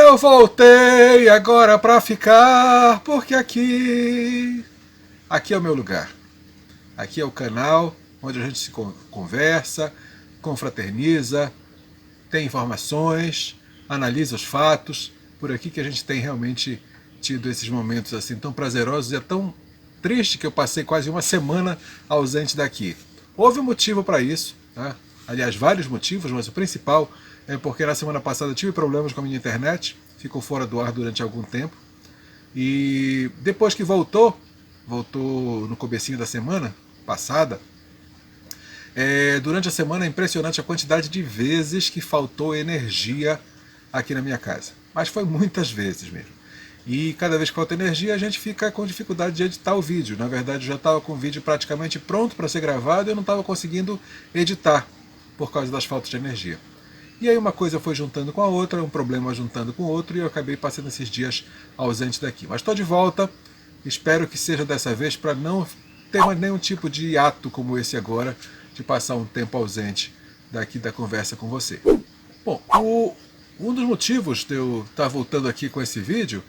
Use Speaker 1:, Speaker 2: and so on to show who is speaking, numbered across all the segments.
Speaker 1: Eu voltei agora pra ficar, porque aqui é o meu lugar. Aqui é o canal onde a gente se conversa, confraterniza, tem informações, analisa os fatos. Por aqui que a gente tem realmente tido esses momentos assim tão prazerosos e é tão triste que eu passei quase uma semana ausente daqui. Houve um motivo para isso, tá? Aliás, vários motivos, mas o principal é porque na semana passada eu tive problemas com a minha internet, ficou fora do ar durante algum tempo. E depois que voltou no comecinho da semana passada, durante a semana é impressionante a quantidade de vezes que faltou energia aqui na minha casa. Mas foi muitas vezes mesmo. E cada vez que falta energia a gente fica com dificuldade de editar o vídeo. Na verdade eu já estava com o vídeo praticamente pronto para ser gravado e eu não estava conseguindo editar por causa das faltas de energia. E aí uma coisa foi juntando com a outra, um problema juntando com o outro, e eu acabei passando esses dias ausente daqui. Mas estou de volta, espero que seja dessa vez para não ter mais nenhum tipo de ato como esse agora, de passar um tempo ausente daqui da conversa com você. Bom, um dos motivos de eu estar voltando aqui com esse vídeo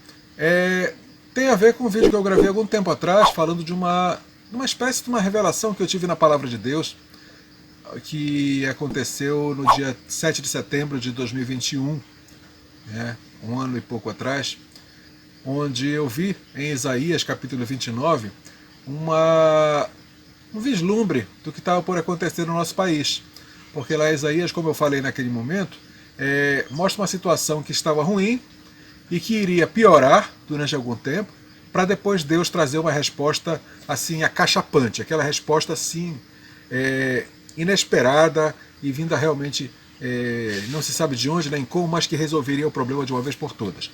Speaker 1: tem a ver com um vídeo que eu gravei algum tempo atrás, falando de uma espécie de uma revelação que eu tive na Palavra de Deus, que aconteceu no dia 7 de setembro de 2021, um ano e pouco atrás, onde eu vi em Isaías capítulo 29 um vislumbre do que estava por acontecer no nosso país. Porque lá Isaías, como eu falei naquele momento, mostra uma situação que estava ruim e que iria piorar durante algum tempo, para depois Deus trazer uma resposta assim acachapante, aquela resposta assim inesperada e vinda realmente não se sabe de onde nem como, mas que resolveria o problema de uma vez por todas.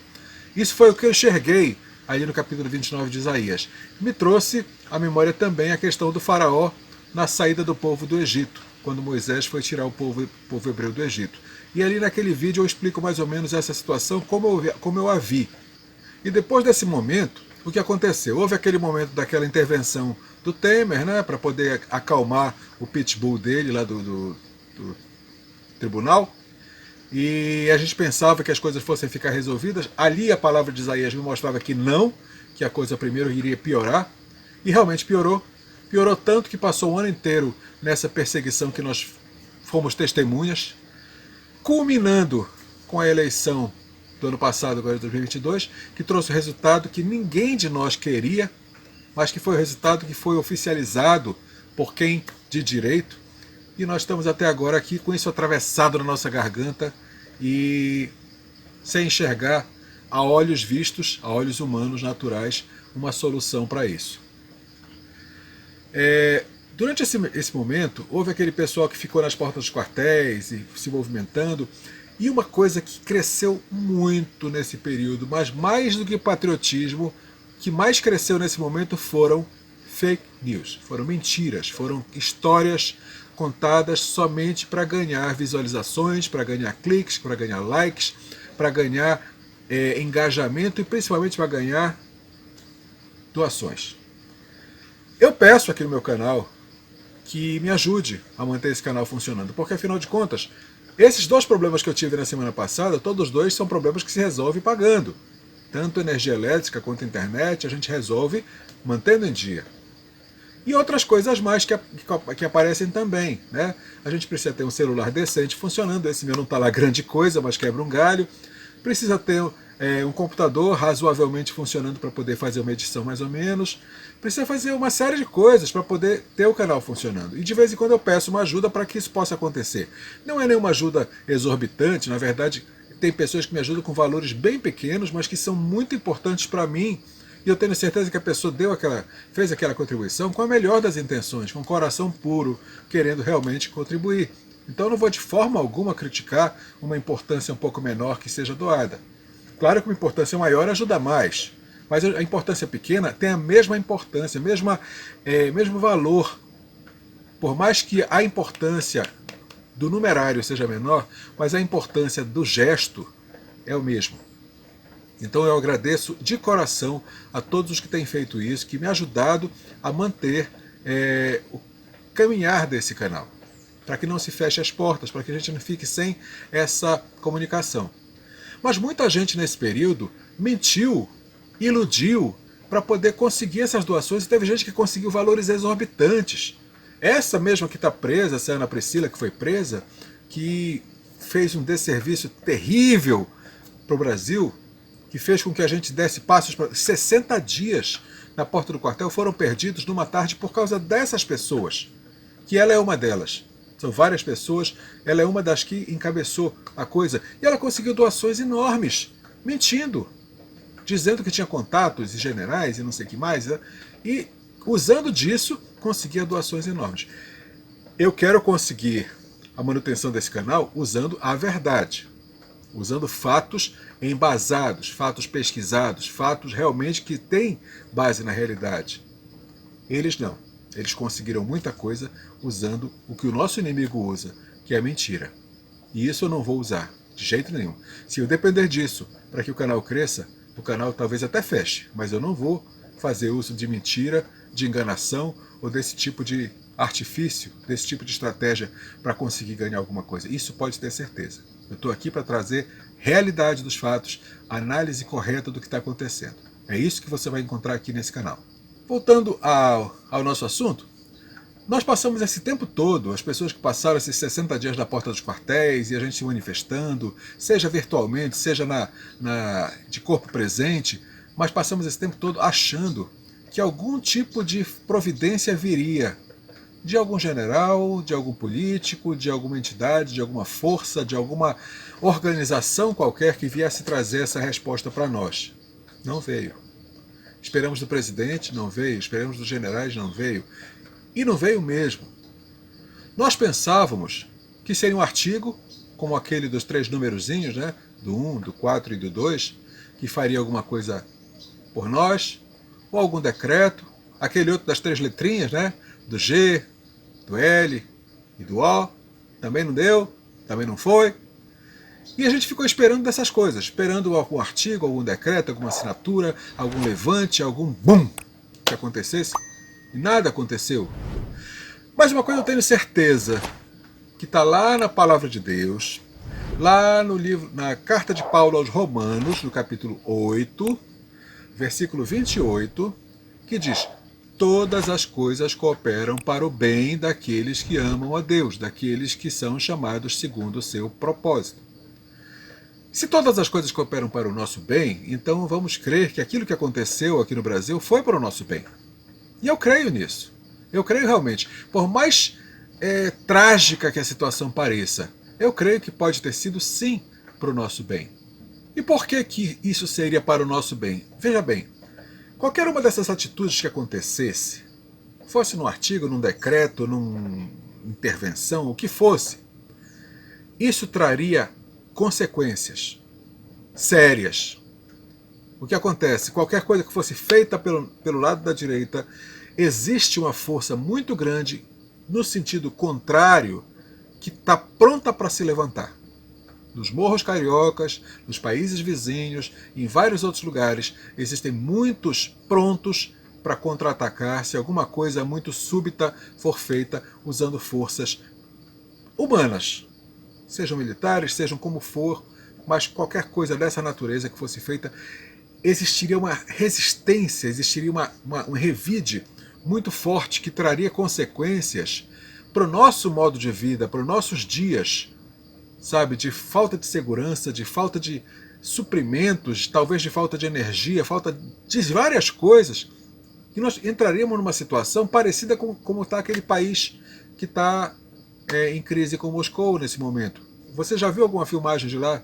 Speaker 1: Isso foi o que eu enxerguei ali no capítulo 29 de Isaías. Me trouxe à memória também a questão do faraó na saída do povo do Egito, quando Moisés foi tirar o povo hebreu do Egito. E ali naquele vídeo eu explico mais ou menos essa situação, como eu a vi. E depois desse momento, o que aconteceu? Houve aquele momento daquela intervenção do Temer, né, para poder acalmar o pitbull dele lá do tribunal. E a gente pensava que as coisas fossem ficar resolvidas. Ali a palavra de Isaías me mostrava que não, que a coisa primeiro iria piorar. E realmente piorou. Piorou tanto que passou o ano inteiro nessa perseguição que nós fomos testemunhas, culminando com a eleição do ano passado, agora de 2022, que trouxe o resultado que ninguém de nós queria, mas que foi o resultado que foi oficializado por quem de direito. E nós estamos até agora aqui com isso atravessado na nossa garganta e sem enxergar a olhos vistos, a olhos humanos naturais, uma solução para isso. Durante esse momento, houve aquele pessoal que ficou nas portas dos quartéis e se movimentando, e uma coisa que cresceu muito nesse período, mas mais do que patriotismo, que mais cresceu nesse momento foram fake news, foram mentiras, foram histórias contadas somente para ganhar visualizações, para ganhar cliques, para ganhar likes, para ganhar engajamento e principalmente para ganhar doações. Eu peço aqui no meu canal que me ajude a manter esse canal funcionando, porque afinal de contas, esses dois problemas que eu tive na semana passada, todos dois são problemas que se resolvem pagando. Tanto energia elétrica quanto internet a gente resolve mantendo em dia. E outras coisas mais que aparecem também, né? A gente precisa ter um celular decente funcionando, esse meu não está lá grande coisa, mas quebra um galho. Precisa ter um computador razoavelmente funcionando para poder fazer uma edição mais ou menos. Precisa fazer uma série de coisas para poder ter o canal funcionando. E de vez em quando eu peço uma ajuda para que isso possa acontecer. Não é nenhuma ajuda exorbitante, na verdade tem pessoas que me ajudam com valores bem pequenos, mas que são muito importantes para mim. E eu tenho certeza que a pessoa fez aquela contribuição com a melhor das intenções, com o coração puro, querendo realmente contribuir. Então eu não vou de forma alguma criticar uma importância um pouco menor que seja doada. Claro que uma importância maior ajuda mais, mas a importância pequena tem a mesma importância, mesmo valor. Por mais que a importância do numerário seja menor, mas a importância do gesto é o mesmo. Então eu agradeço de coração a todos os que têm feito isso, que me ajudado a manter o caminhar desse canal, para que não se feche as portas, para que a gente não fique sem essa comunicação. Mas muita gente nesse período mentiu, iludiu para poder conseguir essas doações, e teve gente que conseguiu valores exorbitantes. Essa mesma que está presa, essa Ana Priscila que foi presa, que fez um desserviço terrível para o Brasil, que fez com que a gente desse passos para 60 dias na porta do quartel foram perdidos numa tarde por causa dessas pessoas, que ela é uma delas. São várias pessoas, ela é uma das que encabeçou a coisa. E ela conseguiu doações enormes, mentindo, dizendo que tinha contatos e generais e não sei o que mais, né? E usando disso, conseguia doações enormes. Eu quero conseguir a manutenção desse canal usando a verdade, usando fatos embasados, fatos pesquisados, fatos realmente que têm base na realidade. Eles não. Eles conseguiram muita coisa usando o que o nosso inimigo usa, que é a mentira. E isso eu não vou usar, de jeito nenhum. Se eu depender disso para que o canal cresça, o canal talvez até feche, mas eu não vou fazer uso de mentira, de enganação ou desse tipo de artifício, desse tipo de estratégia para conseguir ganhar alguma coisa. Isso pode ter certeza. Eu estou aqui para trazer realidade dos fatos, análise correta do que está acontecendo. É isso que você vai encontrar aqui nesse canal. Voltando ao nosso assunto, nós passamos esse tempo todo, as pessoas que passaram esses 60 dias na porta dos quartéis e a gente se manifestando, seja virtualmente, seja de corpo presente, mas passamos esse tempo todo achando que algum tipo de providência viria de algum general, de algum político, de alguma entidade, de alguma força, de alguma organização qualquer que viesse trazer essa resposta para nós. Não veio. Esperamos do presidente, não veio. Esperamos dos generais, não veio. E não veio mesmo. Nós pensávamos que seria um artigo, como aquele dos 3 numerozinhos, né? Do 1, do 4 e do 2, que faria alguma coisa por nós, ou algum decreto, aquele outro das 3 letrinhas, né? Do G, do L e do O, também não deu, também não foi. E a gente ficou esperando dessas coisas, esperando algum artigo, algum decreto, alguma assinatura, algum levante, algum bum que acontecesse, e nada aconteceu. Mas uma coisa eu tenho certeza, que está lá na Palavra de Deus, lá no livro, na Carta de Paulo aos Romanos, no capítulo 8, versículo 28, que diz: todas as coisas cooperam para o bem daqueles que amam a Deus, daqueles que são chamados segundo o seu propósito. Se todas as coisas cooperam para o nosso bem, então vamos crer que aquilo que aconteceu aqui no Brasil foi para o nosso bem. E eu creio nisso. Eu creio realmente. Por mais trágica que a situação pareça, eu creio que pode ter sido sim para o nosso bem. E por que isso seria para o nosso bem? Veja bem, qualquer uma dessas atitudes que acontecesse, fosse num artigo, num decreto, numa intervenção, o que fosse, isso traria consequências sérias. O que acontece? Qualquer coisa que fosse feita pelo lado da direita, existe uma força muito grande no sentido contrário que está pronta para se levantar. Nos morros cariocas, nos países vizinhos, em vários outros lugares, existem muitos prontos para contra-atacar se alguma coisa muito súbita for feita usando forças humanas. Sejam militares, sejam como for, mas qualquer coisa dessa natureza que fosse feita, existiria uma resistência, existiria um revide muito forte que traria consequências para o nosso modo de vida, para os nossos dias, sabe, de falta de segurança, de falta de suprimentos, talvez de falta de energia, falta de várias coisas, e nós entraríamos numa situação parecida com como está aquele país que está em crise com Moscou nesse momento. Você já viu alguma filmagem de lá,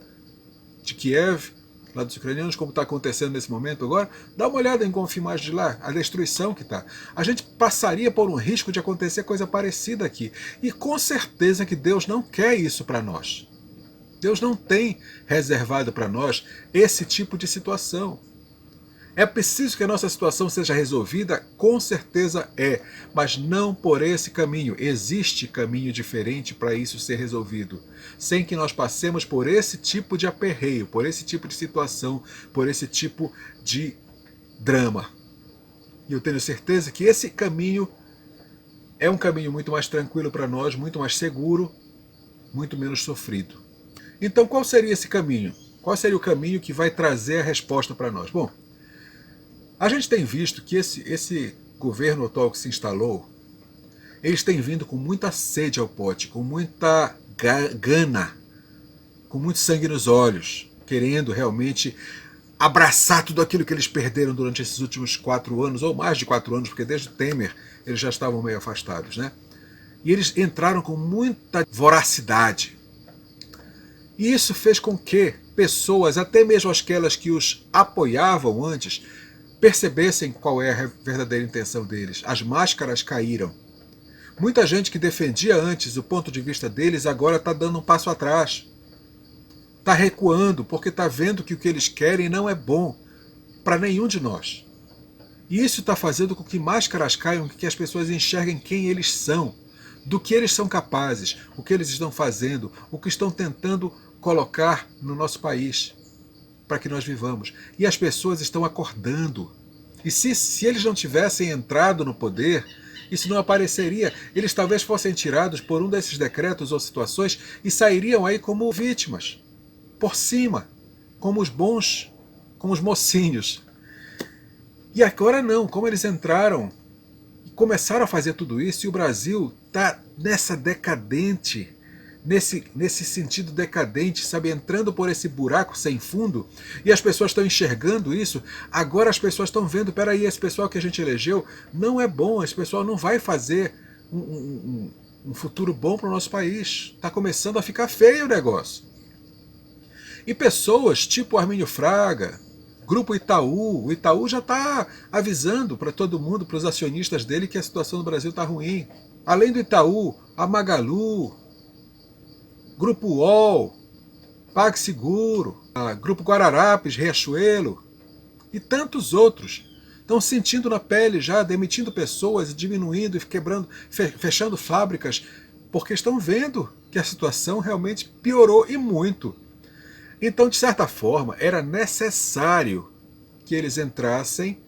Speaker 1: de Kiev, lá dos ucranianos, como está acontecendo nesse momento agora? Dá uma olhada em como filmagem de lá, a destruição que está. A gente passaria por um risco de acontecer coisa parecida aqui. E com certeza que Deus não quer isso para nós. Deus não tem reservado para nós esse tipo de situação. É preciso que a nossa situação seja resolvida? Com certeza é, mas não por esse caminho. Existe caminho diferente para isso ser resolvido, sem que nós passemos por esse tipo de aperreio, por esse tipo de situação, por esse tipo de drama. E eu tenho certeza que esse caminho é um caminho muito mais tranquilo para nós, muito mais seguro, muito menos sofrido. Então qual seria esse caminho? Qual seria o caminho que vai trazer a resposta para nós? Bom, a gente tem visto que esse governo atual que se instalou, eles têm vindo com muita sede ao pote, com muita gana, com muito sangue nos olhos, querendo realmente abraçar tudo aquilo que eles perderam durante esses últimos 4 anos, ou mais de 4 anos, porque desde o Temer eles já estavam meio afastados, né? E eles entraram com muita voracidade. E isso fez com que pessoas, até mesmo aquelas que os apoiavam antes, percebessem qual é a verdadeira intenção deles. As máscaras caíram. Muita gente que defendia antes o ponto de vista deles agora está dando um passo atrás. Está recuando porque está vendo que o que eles querem não é bom para nenhum de nós. E isso está fazendo com que máscaras caiam, que as pessoas enxerguem quem eles são, do que eles são capazes, o que eles estão fazendo, o que estão tentando colocar no nosso país para que nós vivamos. E as pessoas estão acordando. E se eles não tivessem entrado no poder, isso não apareceria. Eles talvez fossem tirados por um desses decretos ou situações e sairiam aí como vítimas, por cima, como os bons, como os mocinhos. E agora não, como eles entraram e começaram a fazer tudo isso, e o Brasil está nessa decadente, nesse sentido decadente, sabe, entrando por esse buraco sem fundo, e as pessoas estão enxergando isso. Agora as pessoas estão vendo, peraí, esse pessoal que a gente elegeu não é bom, esse pessoal não vai fazer um futuro bom para o nosso país. Está começando a ficar feio o negócio. E pessoas tipo Armínio Fraga, Grupo Itaú, o Itaú já está avisando para todo mundo, para os acionistas dele, que a situação do Brasil está ruim. Além do Itaú, a Magalu, Grupo UOL, PagSeguro, Grupo Guararapes, Riachuelo e tantos outros estão sentindo na pele já, demitindo pessoas, diminuindo e quebrando, fechando fábricas, porque estão vendo que a situação realmente piorou e muito. Então, de certa forma, era necessário que eles entrassem,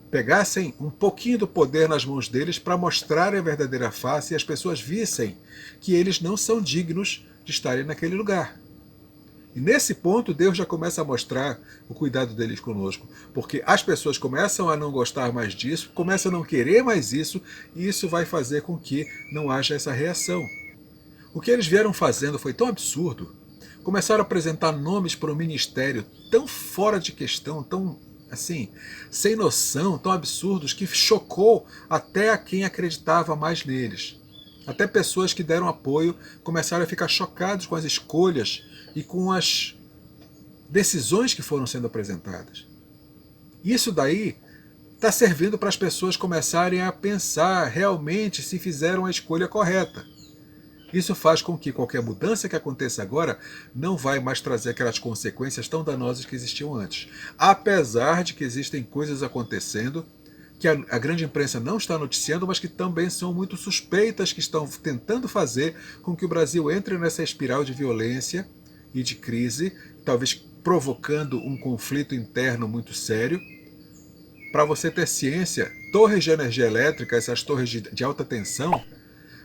Speaker 1: pegassem um pouquinho do poder nas mãos deles para mostrarem a verdadeira face e as pessoas vissem que eles não são dignos de estarem naquele lugar. E nesse ponto Deus já começa a mostrar o cuidado deles conosco, porque as pessoas começam a não gostar mais disso, começam a não querer mais isso, e isso vai fazer com que não haja essa reação. O que eles vieram fazendo foi tão absurdo, começaram a apresentar nomes para o ministério tão fora de questão, tão assim, sem noção, tão absurdos, que chocou até a quem acreditava mais neles. Até pessoas que deram apoio começaram a ficar chocados com as escolhas e com as decisões que foram sendo apresentadas. Isso daí está servindo para as pessoas começarem a pensar realmente se fizeram a escolha correta. Isso faz com que qualquer mudança que aconteça agora não vai mais trazer aquelas consequências tão danosas que existiam antes. Apesar de que existem coisas acontecendo que a grande imprensa não está noticiando, mas que também são muito suspeitas, que estão tentando fazer com que o Brasil entre nessa espiral de violência e de crise, talvez provocando um conflito interno muito sério. Para você ter ciência, torres de energia elétrica, essas torres de alta tensão,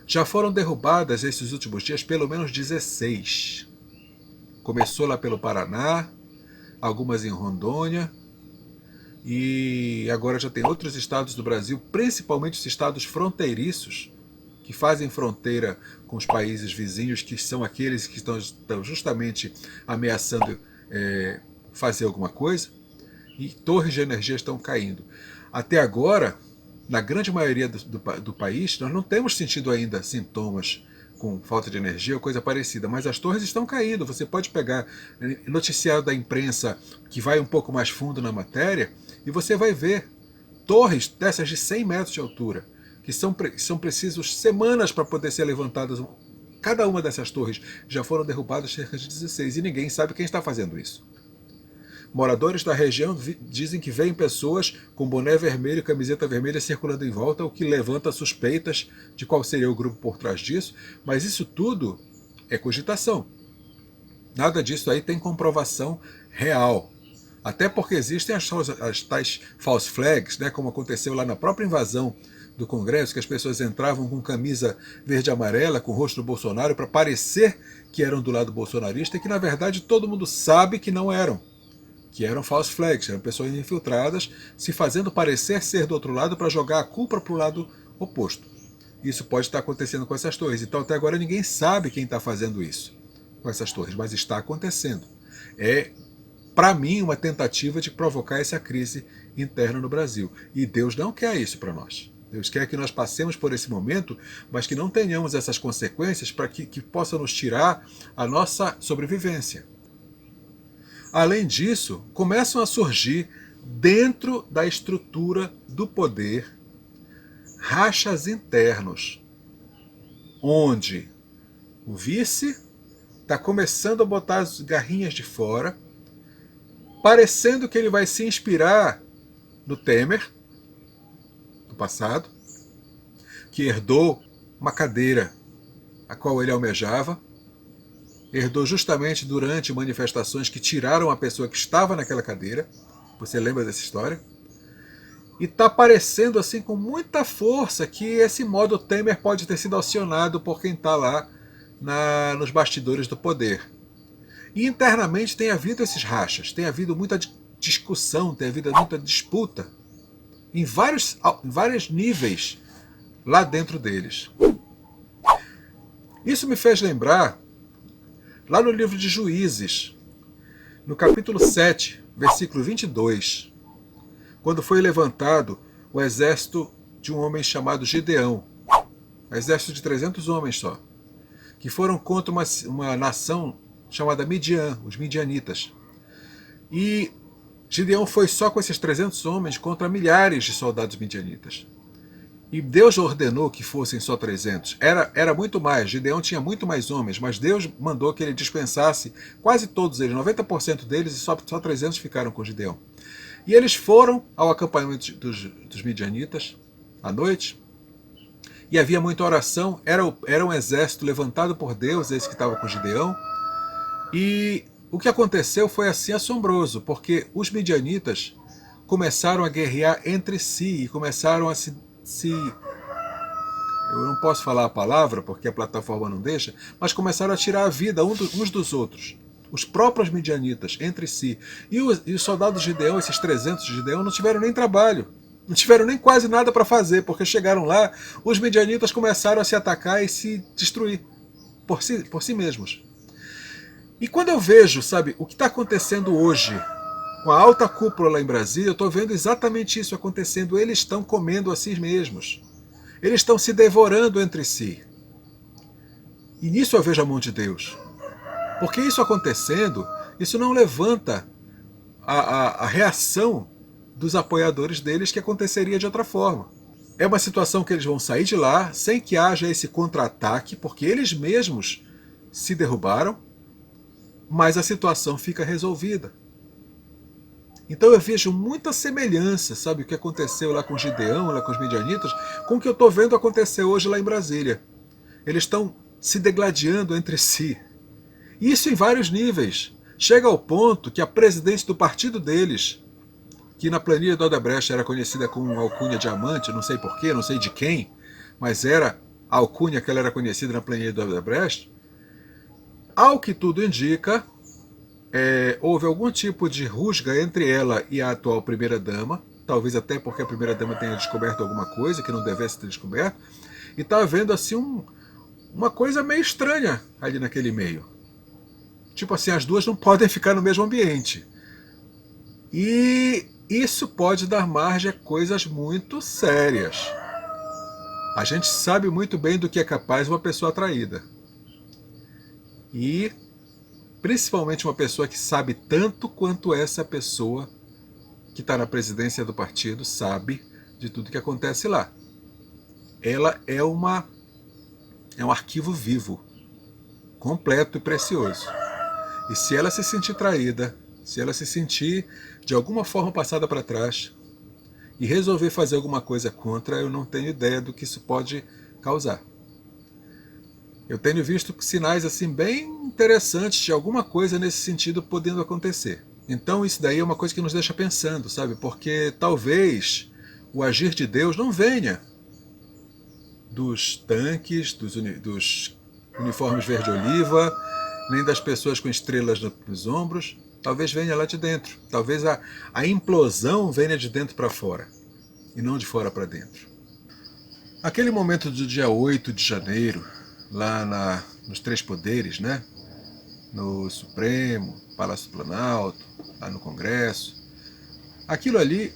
Speaker 1: já foram derrubadas esses últimos dias pelo menos 16. Começou lá pelo Paraná, algumas em Rondônia, e agora já tem outros estados do Brasil, principalmente os estados fronteiriços, que fazem fronteira com os países vizinhos, que são aqueles que estão justamente ameaçando fazer alguma coisa, e torres de energia estão caindo. Até agora, na grande maioria do país, nós não temos sentido ainda sintomas com falta de energia ou coisa parecida, mas as torres estão caindo. Você pode pegar noticiário da imprensa que vai um pouco mais fundo na matéria e você vai ver torres dessas de 100 metros de altura, que são precisos semanas para poder ser levantadas. Cada uma dessas torres já foram derrubadas cerca de 16 e ninguém sabe quem está fazendo isso. Moradores da região dizem que veem pessoas com boné vermelho e camiseta vermelha circulando em volta, o que levanta suspeitas de qual seria o grupo por trás disso, mas isso tudo é cogitação. Nada disso aí tem comprovação real. Até porque existem as tais false flags, né, como aconteceu lá na própria invasão do Congresso, que as pessoas entravam com camisa verde e amarela, com o rosto do Bolsonaro, para parecer que eram do lado bolsonarista, e que na verdade todo mundo sabe que não eram, que eram false flags, eram pessoas infiltradas, se fazendo parecer ser do outro lado para jogar a culpa para o lado oposto. Isso pode estar acontecendo com essas torres. Então até agora ninguém sabe quem está fazendo isso com essas torres, mas está acontecendo. É, para mim, uma tentativa de provocar essa crise interna no Brasil. E Deus não quer isso para nós. Deus quer que nós passemos por esse momento, mas que não tenhamos essas consequências para que possa nos tirar a nossa sobrevivência. Além disso, começam a surgir, dentro da estrutura do poder, rachas internos, onde o vice está começando a botar as garrinhas de fora, parecendo que ele vai se inspirar no Temer, do passado, que herdou uma cadeira a qual ele almejava, herdou justamente durante manifestações que tiraram a pessoa que estava naquela cadeira. Você lembra dessa história? E está parecendo assim com muita força que esse modo Temer pode ter sido acionado por quem está lá nos bastidores do poder. E internamente tem havido esses rachas, tem havido muita discussão, tem havido muita disputa em vários níveis lá dentro deles. Isso me fez lembrar, lá no livro de Juízes, no capítulo 7, versículo 22, quando foi levantado o exército de um homem chamado Gideão, um exército de 300 homens só, que foram contra uma nação chamada Midian, os midianitas. E Gideão foi só com esses 300 homens contra milhares de soldados midianitas. E Deus ordenou que fossem só 300. Era muito mais, Gideão tinha muito mais homens, mas Deus mandou que ele dispensasse quase todos eles, 90% deles, e só 300 ficaram com Gideão. E eles foram ao acampamento dos midianitas à noite, e havia muita oração, era um exército levantado por Deus, esse que estava com Gideão, e o que aconteceu foi assim assombroso, porque os midianitas começaram a guerrear entre si, e começaram a se eu não posso falar a palavra porque a plataforma não deixa, mas começaram a tirar a vida uns dos outros. Os próprios midianitas, entre si. E os soldados de Gideão, esses 300 de Gideão, não tiveram nem trabalho. Não tiveram nem quase nada para fazer, porque chegaram lá, os midianitas começaram a se atacar e se destruir por si mesmos. E quando eu vejo, sabe, o que está acontecendo hoje com a alta cúpula lá em Brasília, eu estou vendo exatamente isso acontecendo. Eles estão comendo a si mesmos. Eles estão se devorando entre si. E nisso eu vejo a mão de Deus. Porque isso acontecendo, isso não levanta a reação dos apoiadores deles, que aconteceria de outra forma. É uma situação que eles vão sair de lá sem que haja esse contra-ataque, porque eles mesmos se derrubaram, mas a situação fica resolvida. Então eu vejo muita semelhança, sabe, o que aconteceu lá com Gideão, lá com os midianitas, com o que eu estou vendo acontecer hoje lá em Brasília. Eles estão se degladiando entre si. Isso em vários níveis. Chega ao ponto que a presidente do partido deles, que na planilha do Odebrecht era conhecida como alcunha diamante, não sei porquê, não sei de quem, mas era a alcunha que ela era conhecida na planilha do Odebrecht, ao que tudo indica, houve algum tipo de rusga entre ela e a atual primeira-dama, talvez até porque a primeira-dama tenha descoberto alguma coisa que não devesse ter descoberto, e está havendo assim uma coisa meio estranha ali naquele meio. Tipo assim, as duas não podem ficar no mesmo ambiente. E isso pode dar margem a coisas muito sérias. A gente sabe muito bem do que é capaz uma pessoa traída. E principalmente uma pessoa que sabe tanto quanto essa pessoa que está na presidência do partido sabe de tudo que acontece lá. Ela é um arquivo vivo, completo e precioso. E se ela se sentir traída, se ela se sentir de alguma forma passada para trás e resolver fazer alguma coisa contra, eu não tenho ideia do que isso pode causar. Eu tenho visto sinais assim bem interessantes de alguma coisa nesse sentido podendo acontecer. Então isso daí é uma coisa que nos deixa pensando, sabe? Porque talvez o agir de Deus não venha dos tanques, dos uniformes verde-oliva, nem das pessoas com estrelas nos ombros. Talvez venha lá de dentro. Talvez a implosão venha de dentro para fora, e não de fora para dentro. Aquele momento do dia 8 de janeiro, lá nos Três Poderes, né? No Supremo, Palácio do Planalto, lá no Congresso, aquilo ali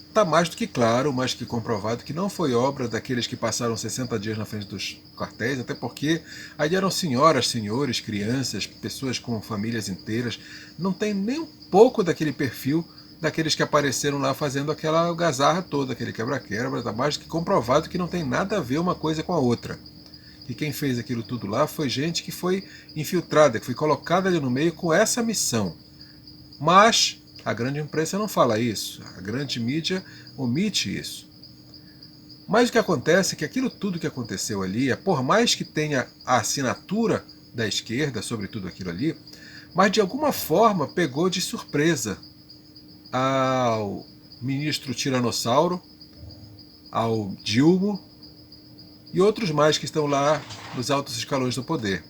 Speaker 1: está mais do que claro, mais do que comprovado, que não foi obra daqueles que passaram 60 dias na frente dos quartéis, até porque aí eram senhoras, senhores, crianças, pessoas com famílias inteiras. Não tem nem um pouco daquele perfil daqueles que apareceram lá fazendo aquela algazarra toda, aquele quebra-quebra. Está mais do que comprovado que não tem nada a ver uma coisa com a outra. E quem fez aquilo tudo lá foi gente que foi infiltrada, que foi colocada ali no meio com essa missão. Mas a grande imprensa não fala isso, a grande mídia omite isso. Mas o que acontece é que aquilo tudo que aconteceu ali, por mais que tenha a assinatura da esquerda sobre tudo aquilo ali, mas de alguma forma pegou de surpresa ao ministro Tiranossauro, ao Dilma e outros mais que estão lá nos altos escalões do poder.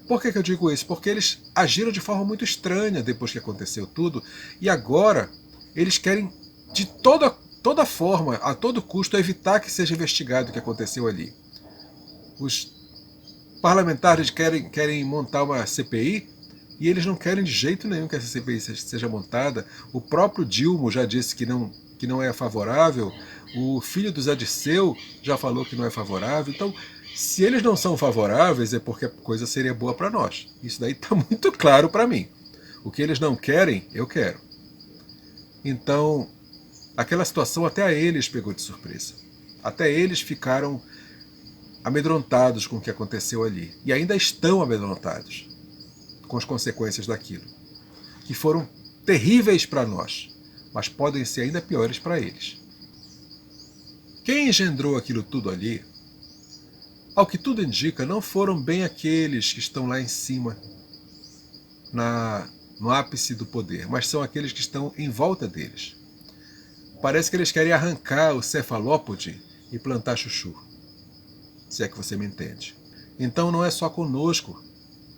Speaker 1: Por que eu digo isso? Porque eles agiram de forma muito estranha depois que aconteceu tudo, e agora eles querem de toda forma, a todo custo, evitar que seja investigado o que aconteceu ali. Os parlamentares querem montar uma CPI, e eles não querem de jeito nenhum que essa CPI seja montada. O próprio Dilma já disse que não é favorável, o filho do Zé Dirceu já falou que não é favorável. Então, se eles não são favoráveis, é porque a coisa seria boa para nós. Isso daí está muito claro para mim. O que eles não querem, eu quero. Então, aquela situação até a eles pegou de surpresa. Até eles ficaram amedrontados com o que aconteceu ali. E ainda estão amedrontados com as consequências daquilo, que foram terríveis para nós, mas podem ser ainda piores para eles. Quem engendrou aquilo tudo ali, ao que tudo indica, não foram bem aqueles que estão lá em cima, no ápice do poder, mas são aqueles que estão em volta deles. Parece que eles querem arrancar o cefalópode e plantar chuchu, se é que você me entende. Então não é só conosco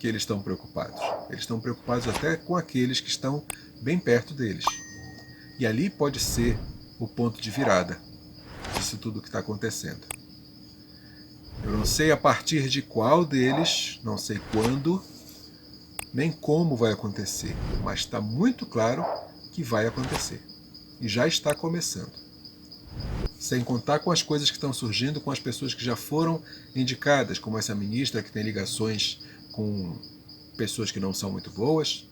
Speaker 1: que eles estão preocupados. Eles estão preocupados até com aqueles que estão bem perto deles. E ali pode ser o ponto de virada disso tudo que está acontecendo. Eu não sei a partir de qual deles, não sei quando, nem como vai acontecer, mas está muito claro que vai acontecer. E já está começando. Sem contar com as coisas que estão surgindo com as pessoas que já foram indicadas, como essa ministra que tem ligações com pessoas que não são muito boas,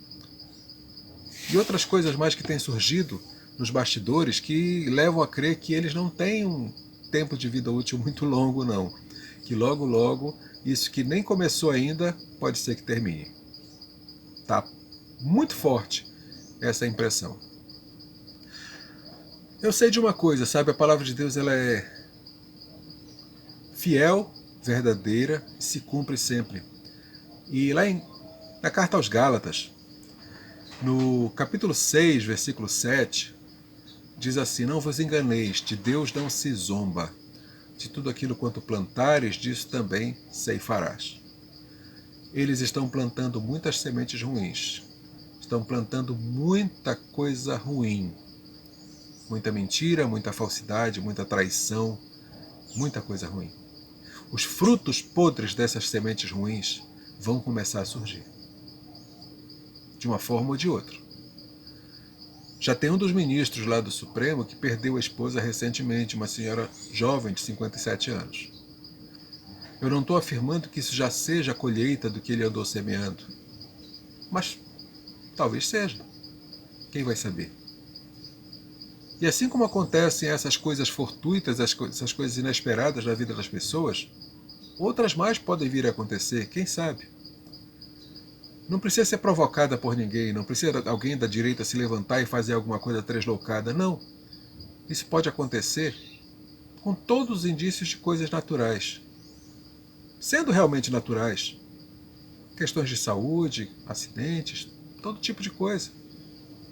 Speaker 1: e outras coisas mais que têm surgido nos bastidores que levam a crer que eles não têm um tempo de vida útil muito longo, não. Que logo, logo, isso que nem começou ainda, pode ser que termine. Tá muito forte essa impressão. Eu sei de uma coisa, sabe? A palavra de Deus, ela é fiel, verdadeira, e se cumpre sempre. E lá na carta aos Gálatas, no capítulo 6, versículo 7, diz assim: não vos enganeis, de Deus não se zomba. De tudo aquilo quanto plantares, disso também ceifarás. Eles estão plantando muitas sementes ruins. Estão plantando muita coisa ruim. Muita mentira, muita falsidade, muita traição, muita coisa ruim. Os frutos podres dessas sementes ruins vão começar a surgir. De uma forma ou de outra. Já tem um dos ministros lá do Supremo que perdeu a esposa recentemente, uma senhora jovem de 57 anos. Eu não estou afirmando que isso já seja a colheita do que ele andou semeando. Mas talvez seja. Quem vai saber? E assim como acontecem essas coisas fortuitas, essas coisas inesperadas na vida das pessoas, outras mais podem vir a acontecer, quem sabe? Não precisa ser provocada por ninguém, não precisa alguém da direita se levantar e fazer alguma coisa tresloucada, não. Isso pode acontecer com todos os indícios de coisas naturais. Sendo realmente naturais. Questões de saúde, acidentes, todo tipo de coisa.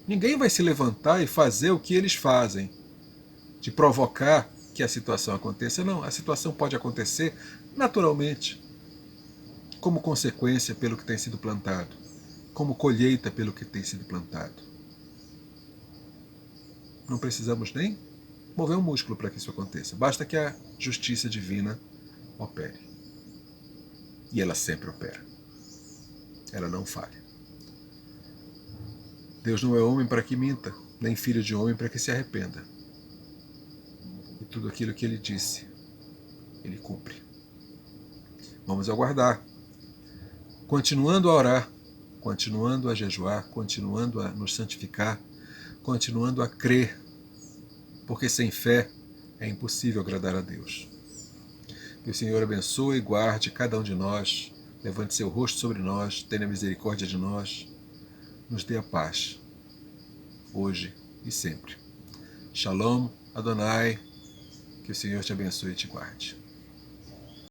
Speaker 1: Ninguém vai se levantar e fazer o que eles fazem, de provocar que a situação aconteça. Não, a situação pode acontecer naturalmente, como consequência pelo que tem sido plantado, como colheita pelo que tem sido plantado. Não precisamos nem mover um músculo para que isso aconteça. Basta que a justiça divina opere. E ela sempre opera. Ela não falha. Deus não é homem para que minta, nem filho de homem para que se arrependa. E tudo aquilo que ele disse, ele cumpre. Vamos aguardar. Continuando a orar, continuando a jejuar, continuando a nos santificar, continuando a crer, porque sem fé é impossível agradar a Deus. Que o Senhor abençoe e guarde cada um de nós, levante seu rosto sobre nós, tenha misericórdia de nós, nos dê a paz, hoje e sempre. Shalom, Adonai, que o Senhor te abençoe e te guarde.